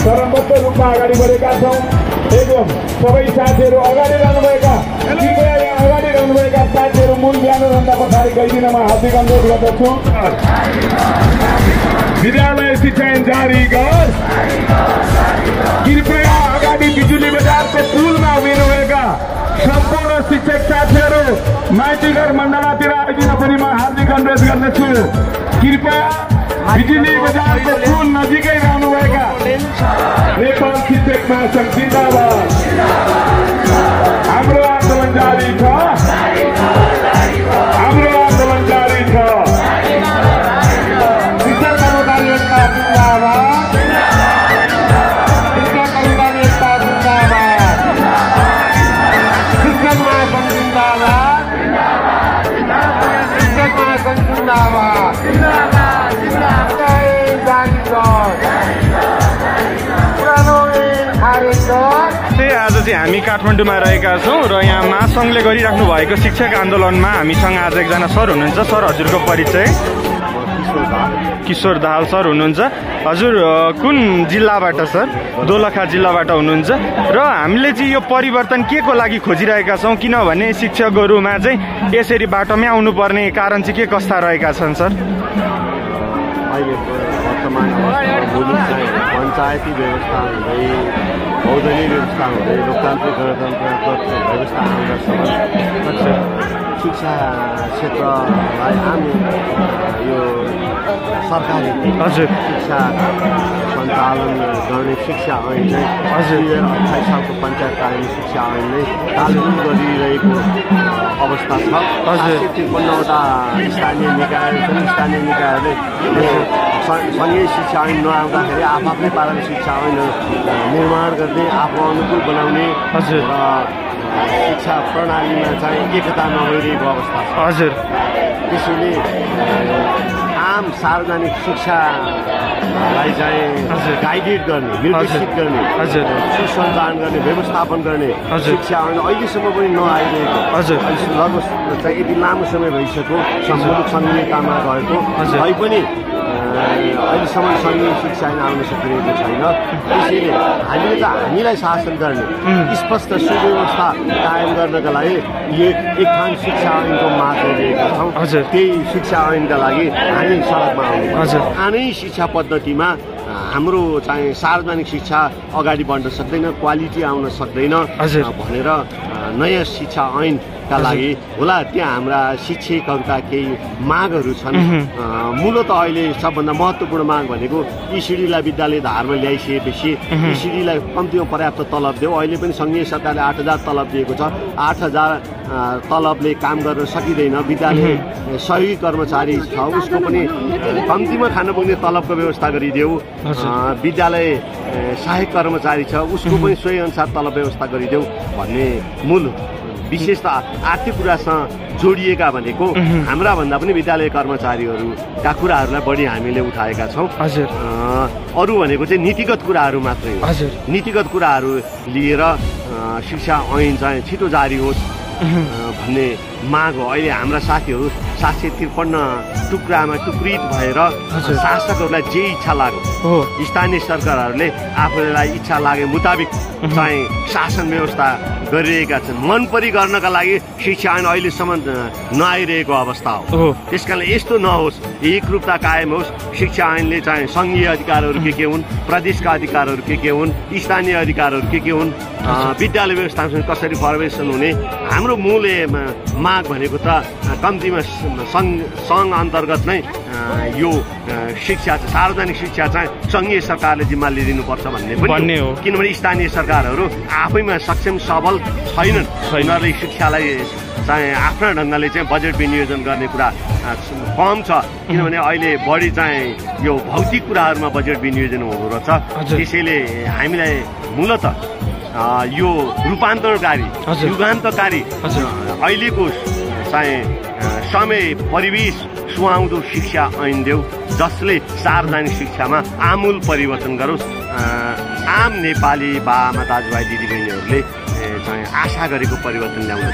चरणबद्ध रूपमा अगाडि बढेका छौँ। एवं सबै साथीहरू अगाडि रहनुभएका कृपया यहाँ अगाडि रहनुभएका साथीहरू मूल ज्ञानभन्दा पछाडि गइदिन म हार्दिक अनुरोध गर्दछु। विद्यालय शिक्षा जारी कर। कृपया अगाडि बिजुली बजारको पुलमा उभिनुभएका सम्पूर्ण शिक्षक साथीहरू माइतीघर मण्डलातिर आइदिन पनि म हार्दिक अनुरोध गर्दछु। कृपया बिजुली बजारको पुल नजिकै रहनुभएका नेपाल शिक्षक महासंघ जिन्दाबाद। हाम्रो आन्दोलन जारी छ। हाम्रो आन्दोलन जारी छ। शिक्षक कर्मचारी एकता जिन्दाबाद। शिक्षक कर्मचारी एकता जिन्दाबाद। शिक्षक महासंघ जिन्दाबाद। शिक्षक महासंघ जिन्दाबाद। आज चाहिँ हामी काठमाडौँमा रहेका छौँ र यहाँ महासङ्घले गरिराख्नु भएको शिक्षक आन्दोलनमा हामीसँग आज एकजना सर हुनुहुन्छ। सर हजुरको परिचय? किशोर दाहाल सर हुनुहुन्छ। हजुर कुन जिल्लाबाट सर? दोलखा जिल्लाबाट हुनुहुन्छ। र हामीले चाहिँ यो परिवर्तन के को लागि खोजिरहेका छौँ, किनभने शिक्षकहरूमा चाहिँ यसरी बाटोमै आउनुपर्ने कारण चाहिँ के कस्ता रहेका छन् सर? अहिलेको वर्तमान पञ्चायती व्यवस्था हुँदै बहुदलीय व्यवस्था हुँदै लोकतान्त्रिक गणतन्त्रको व्यवस्था आउँदासम्म शिक्षा क्षेत्रलाई आम यो सरकारी शिक्षा सञ्चालन गर्ने शिक्षा ऐन चाहिँ 2028 सालको पञ्चायत कार्यालय शिक्षा ऐनले कार्यान्वयन गरिरहेको अवस्था छ। 753वटा स्थानीय निकायहरू छन्। स्थानीय निकायहरूले सङ्घीय शिक्षा ऐन नआउँदाखेरि आफ्नै पाराले शिक्षा ऐन निर्माण गर्ने, आफू अनुकूल बनाउने र शिक्षा प्रणालीमा चाहिँ एकता नभइरहेको अवस्था छ। हजुर त्यसैले आम सार्वजनिक शिक्षालाई चाहिँ गाइडेड गर्ने, निर्देशित गर्ने, सुसञ्चालन गर्ने, व्यवस्थापन गर्ने शिक्षा ऐन अहिलेसम्म पनि नआइरहेको। लगभग चाहिँ यति लामो समय भइसक्यो मुलुक सङ्घीयतामा गएको तैपनि अहिलेसम्म सङ्घीय शिक्षा ऐन आउन सकिरहेको छैन। त्यसैले हामीले त हामीलाई शासन गर्ने स्पष्ट सुव्यवस्था कायम गर्नका लागि यो एक ठाउँ शिक्षा ऐनको माग गरिरहेका छौँ। त्यही शिक्षा ऐनका लागि हामी सडकमा आउनु। आनै शिक्षा पद्धतिमा हाम्रो चाहिँ सार्वजनिक शिक्षा अगाडि बढ्न सक्दैन, क्वालिटी आउन सक्दैन भनेर नयाँ शिक्षा ऐनका लागि होला त्यहाँ हाम्रा शिक्षकहरूका केही मागहरू छन्। मूलत अहिले सबभन्दा महत्त्वपूर्ण माग भनेको इसिडीलाई विद्यालय धारमा ल्याइसकेपछि इसिडीलाई कम्तीमा पर्याप्त तलब देऊ। अहिले पनि सङ्घीय सरकारले 8000 तलब दिएको छ। 8000 तलबले काम गर्न सकिँदैन। विद्यालय सहयोगी कर्मचारी छ, उसको पनि कम्तीमा खान पुग्ने तलबको व्यवस्था गरिदेऊ। विद्यालय सहायक कर्मचारी छ, उसको पनि सोही अनुसार तलब व्यवस्था गरिदेऊ भन्ने मूल विशेष त आर्थिक कुरासँग जोडिएका भनेको हाम्रा भन्दा पनि विद्यालय कर्मचारीहरूका कुराहरूलाई बढी हामीले उठाएका छौँ। अरू भनेको चाहिँ नीतिगत कुराहरू मात्रै हो। नीतिगत कुराहरू लिएर शिक्षा ऐन चाहिँ छिटो जारी होस् भन्ने माग हो। अहिले हाम्रा साथीहरू 753 टुक्रामा टुक्रित भएर शासकहरूलाई जे इच्छा लाग्यो स्थानीय सरकारहरूले आफूलाई इच्छा लागे मुताबिक चाहिँ शासन व्यवस्था गरिरहेका छन्। मन परी गर्नका लागि शिक्षा ऐन अहिलेसम्म नआइरहेको अवस्था हो। त्यसकारणले यस्तो नहोस्, एकरूपता कायम होस्। शिक्षा ऐनले चाहिँ सङ्घीय अधिकारहरू के हुन्, प्रदेशका अधिकारहरू के हुन्, स्थानीय अधिकारहरू के हुन्, विद्यालय व्यवस्थासँग कसरी परिवेशन हुने, हाम्रो मूल माग भनेको त कम्तीमा सङ्घ अन्तर्गत नै यो शिक्षा सार्वजनिक शिक्षा चाहिँ सङ्घीय सरकारले जिम्मा लिइदिनुपर्छ भन्ने पनि हो। किनभने स्थानीय सरकारहरू आफैमा सक्षम सबल छैनन्। उनीहरूले शिक्षालाई चाहिँ आफ्ना ढङ्गले चाहिँ बजेट विनियोजन गर्ने कुरा कम छ। किनभने अहिले बढी चाहिँ यो भौतिक कुराहरूमा बजेट विनियोजन हुँदो रहेछ। त्यसैले हामीलाई मूलत यो रूपान्तरणकारी युगान्तकारी अहिलेको चाहिँ समय परिवेश सुहाउँदो शिक्षा ऐन देऊ जसले सार्वजनिक शिक्षामा आमूल परिवर्तन गरोस्। आम नेपाली बाआमा दाजुभाइ दिदीबहिनीहरूले चाहिँ आशा गरेको परिवर्तन ल्याउन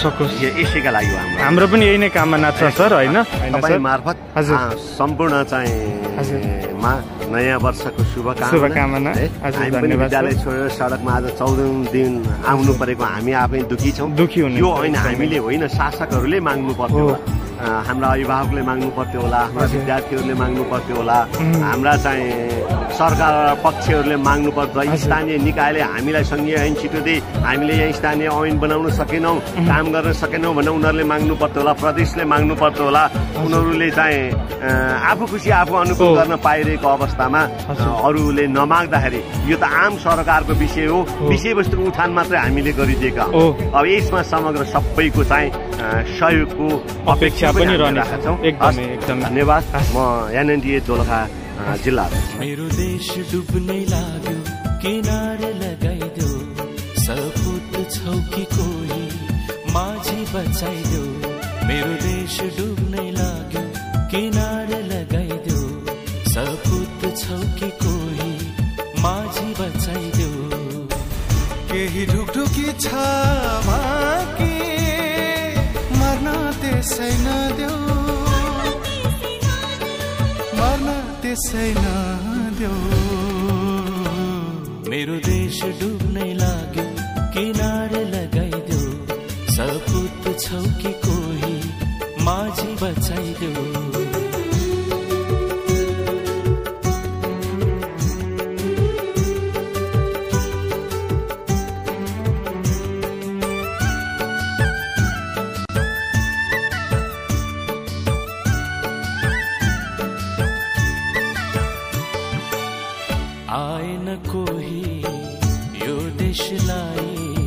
सकोस् यसैका लागि हो हाम्रो पनि यही नै कामना छ सर होइन तपाईँ मार्फत सम्पूर्ण चाहिँ नयाँ वर्षको शुभकामना हामी पनि विद्यालय छोडेर सडकमा आज 14औं दिन आउनु परेको हामी आफै दुखी छौँ यो होइन हामीले होइन शासकहरूले माग्नु पर्थ्यो हाम्रा अभिभावकले माग्नु पर्थ्यो होला हाम्रा विद्यार्थीहरूले माग्नु पर्थ्यो होला हाम्रा चाहिँ सरकार पक्षहरूले माग्नु पर्छ स्थानीय निकायले हामीलाई सङ्घीय ऐन छिटो दिए हामीले यहाँ स्थानीय ऐन बनाउन सकेनौँ काम गर्न सकेनौँ भनेर उनीहरूले माग्नु पर्थ्यो होला प्रदेशले माग्नु पर्थ्यो होला उनीहरूले चाहिँ आफू खुसी आफू अनुकूल गर्न पाइरहेको अवस्थामा अरूले नमाग्दाखेरि यो त आम सरकारको विषय हो विषयवस्तुको उठान मात्रै हामीले गरिदिएका हो अब यसमा समग्र सबैको चाहिँ सहयोगको अपेक्षा पनि रहनेछ एकदमै धन्यवाद म एनएनडीए दोलखा जिल्ला मेरो देश डुब्नै लाग्यो किनारे लगाइदेऊ सपुत छौ कि कोही माझी बचाइदेऊ मेरो देश डुब्नै लाग्यो किनारे लगाइदेऊ सपुत छौ कि कोही माझी बचाइदेऊ केही ढुकढुकी छ कि मर्न त्यसै नदेऊ त्यसै नदेऊ मेरो देश डुब्नै लाग्यो किनारे लगाइदेऊ सपुत छौ कि कोही माझी बचाइदेऊ आएन कोही यो देशलाई